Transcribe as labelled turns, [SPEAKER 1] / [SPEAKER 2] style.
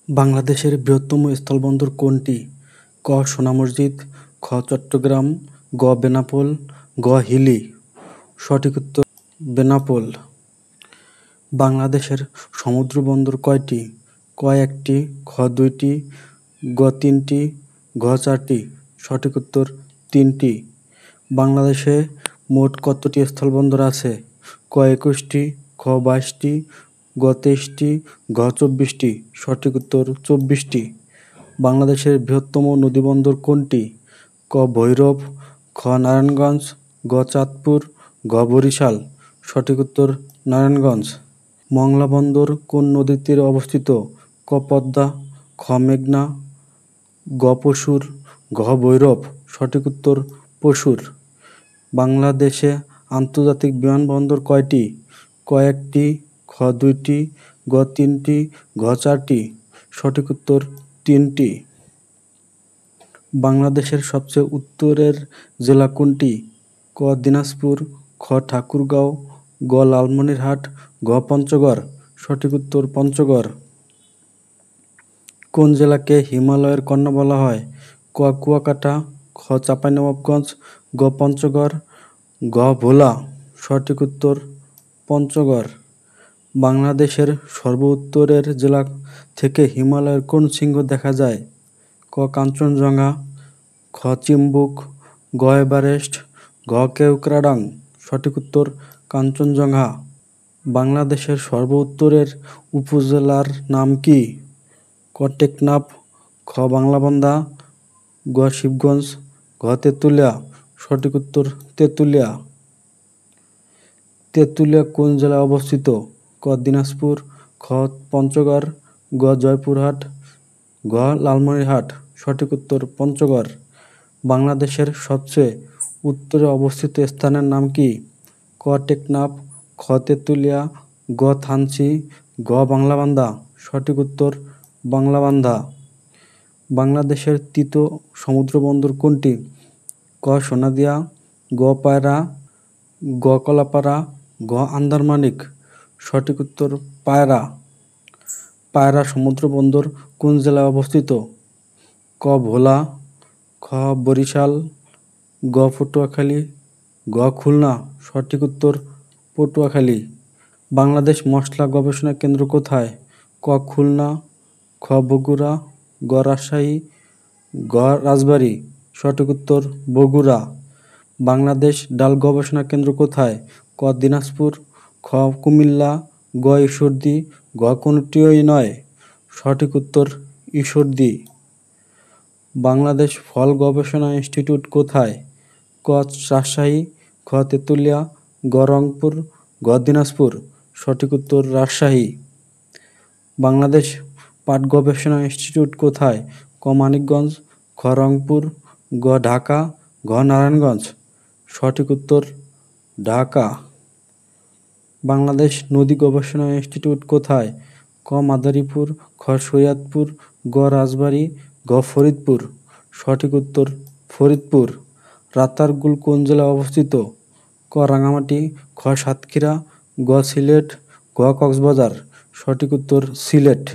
[SPEAKER 1] বাংলাদেশের বৃহত্তম স্থলবন্দর কোনটি? ক. সোনা মসজিদ, খ. চট্টগ্রাম, গ. বেনাপোল, ঘ. হিলি। সঠিক উত্তর বেনাপোল। বাংলাদেশের সমুদ্রবন্দর কয়টি? ক. একটি, খ. দুইটি, গ. তিনটি, ঘ. চারটি। সঠিক উত্তর তিনটি। বাংলাদেশে মোট কতটি স্থলবন্দর আছে? ক. 21টি, খ. 22টি, গ. 23টি, ঘ. 24টি। সঠিক উত্তর 24টি। বাংলাদেশের বৃহত্তম নদীবন্দর কোনটি? ক. ভৈরব, খ. নারায়ণগঞ্জ, গ. চাঁদপুর, ঘ. বরিশাল। সঠিক উত্তর নারায়ণগঞ্জ। মংলা বন্দর কোন নদীর তীরে অবস্থিত? ক. পদ্মা, খ. মেঘনা, গ. পশুর, ঘ. ভৈরব। সঠিক উত্তর পশুর। বাংলাদেশে আন্তর্জাতিক বিমানবন্দর কয়টি? ক. একটি, খ. দুইটি, গ. তিনটি, ঘ. চারটি। সঠিক উত্তর তিনটি। বাংলাদেশের সবচেয়ে উত্তরের জেলা কোনটি? ক. দিনাজপুর, খ. ঠাকুরগাঁও, গ. লালমনিরহাট, ঘ. পঞ্চগড়। সঠিক উত্তর পঞ্চগড়। কোন জেলাকে হিমালয়ের কন্যা বলা হয়? ক. কুয়াকাটা, খ. চাঁপাইনবাবগঞ্জ, গ. পঞ্চগড়, ঘ. ভোলা। সঠিক উত্তর পঞ্চগড়। বাংলাদেশের সর্বোত্তরের জেলা থেকে হিমালয়ের কোন শৃঙ্গ দেখা যায়? ক. কাঞ্চনজঙ্ঘা, খ. চিম্বুক, ঘ. এভারেস্ট, ঘ. কেওক্রাডাং। সঠিক উত্তর কাঞ্চনজঙ্ঘা। বাংলাদেশের সর্বোত্তরের উপজেলার নাম কি? ক. টেকনাফ, খ. বাংলাবান্ধা, গ. শিবগঞ্জ, ঘ. তেঁতুলিয়া। সঠিক উত্তর তেঁতুলিয়া। তেঁতুলিয়া কোন জেলায় অবস্থিত? ক. দিনাজপুর, খ. পঞ্চগড়, গ. জয়পুরহাট, ঘ. লালমনিরহাট। সঠিক উত্তর পঞ্চগড়। বাংলাদেশের সবচেয়ে উত্তরে অবস্থিত স্থানের নাম কি? ক. টেকনাফ, খ. তেঁতুলিয়া, গ. থানচি, ঘ. বাংলাবান্ধা। সঠিক উত্তর বাংলাবান্ধা। বাংলাদেশের তৃতীয় সমুদ্রবন্দর কোনটি? ক. সোনাদিয়া, গ. পায়রা, গ. কলাপাড়া, ঘ. আন্দারমানিক। সঠিক উত্তর পায়রা। পায়রা সমুদ্রবন্দর কোন জেলায় অবস্থিত? ক. ভোলা, খ. বরিশাল, গ. পটুয়াখালী, ঘ. খুলনা। সঠিক উত্তর পটুয়াখালী। বাংলাদেশ মশলা গবেষণা কেন্দ্র কোথায়? ক. খুলনা, খ. বগুড়া, গ. রাজশাহী, ঘ. রাজবাড়ী। সঠিক উত্তর বগুড়া। বাংলাদেশ ডাল গবেষণা কেন্দ্র কোথায়? ক. দিনাজপুর, খ. কুমিল্লা, গ. ঈশ্বরদী, ঘ. কোনটিই নয়। সঠিক উত্তর ঈশ্বরদী। বাংলাদেশ ফল গবেষণা ইনস্টিটিউট কোথায়? ক. রাজশাহী, খ. তেঁতুলিয়া, গ. রংপুর, ঘ. দিনাজপুর। সঠিক উত্তর রাজশাহী। বাংলাদেশ পাট গবেষণা ইনস্টিটিউট কোথায়? ক. মানিকগঞ্জ, খ. রংপুর, গ. ঢাকা, ঘ. নারায়ণগঞ্জ। সঠিক উত্তর ঢাকা। বাংলাদেশ নদী গবেষণা ইনস্টিটিউট কোথায়? ক. মাদারীপুর, খ. শরীয়তপুর, গ. রাজবাড়ী, ঘ. ফরিদপুর। সঠিক উত্তর ফরিদপুর। রাতারগুল কোন জেলায় অবস্থিত? ক. রাঙ্গামাটি, খ. সাতক্ষীরা, গ. সিলেট, ঘ. কক্সবাজার। সঠিক উত্তর সিলেট।